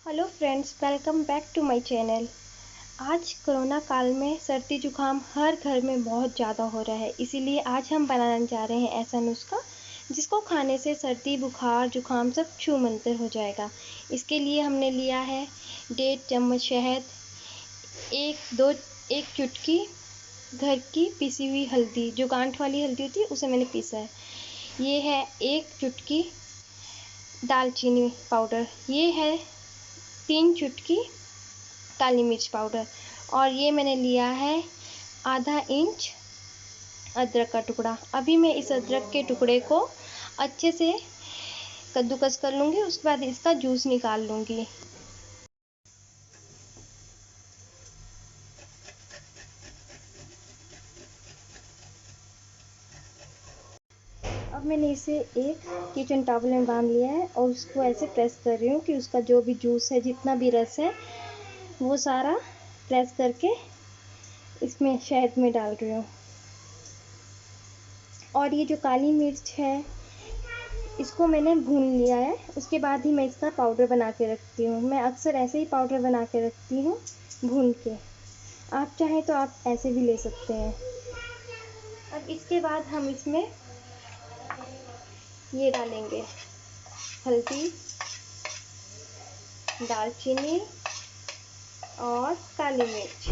Hello friends, welcome back to my channel. आज corona काल में सर्दी जुकाम हर घर में बहुत ज़्यादा हो रहा है, इसीलिए आज हम बनाने जा रहे हैं ऐसा नुस्खा जिसको खाने से सर्दी बुखार जुकाम सब छूमंतर हो जाएगा। इसके लिए हमने लिया है 1.5 चम्मच शहद, एक चुटकी घर की पिसी हुई हल्दी, जो गांठ वाली हल्दी होती है उसे मैंने पीसा है। ये है 1 चुटकी दालचीनी पाउडर, ये है 3 चुटकी काली मिर्च पाउडर, और ये मैंने लिया है आधा इंच अदरक का टुकड़ा। अभी मैं इस अदरक के टुकड़े को अच्छे से कद्दूकस कर लूँगी, उसके बाद इसका जूस निकाल लूँगी। अब मैंने इसे एक किचन टॉवल में बांध लिया है और उसको ऐसे प्रेस कर रही हूँ कि उसका जो भी जूस है, जितना भी रस है, वो सारा प्रेस करके इसमें शहद में डाल रही हूँ। और ये जो काली मिर्च है इसको मैंने भून लिया है, उसके बाद ही मैं इसका पाउडर बना के रखती हूँ। मैं अक्सर ऐसे ही पाउडर बना के रखती हूँ भून के। आप चाहें तो आप ऐसे भी ले सकते हैं। अब इसके बाद हम इसमें ये डालेंगे हल्दी, दालचीनी और काली मिर्च।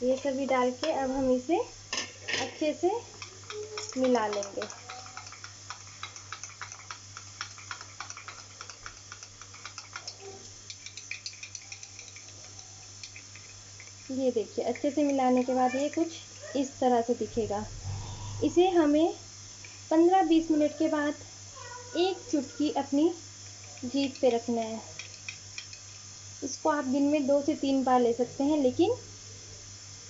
ये सभी डाल के अब हम इसे अच्छे से मिला लेंगे। ये देखिए, अच्छे से मिलाने के बाद ये कुछ इस तरह से दिखेगा। इसे हमें 15-20 मिनट के बाद एक चुटकी अपनी जीभ पे रखना है। इसको आप दिन में 2 से 3 बार ले सकते हैं, लेकिन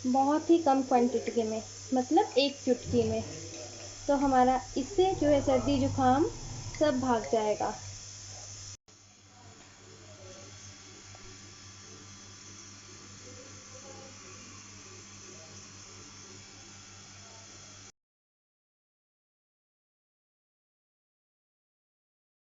बहुत ही कम क्वांटिटी में, मतलब एक चुटकी में। तो हमारा इससे जो है सर्दी जुकाम सब भाग जाएगा।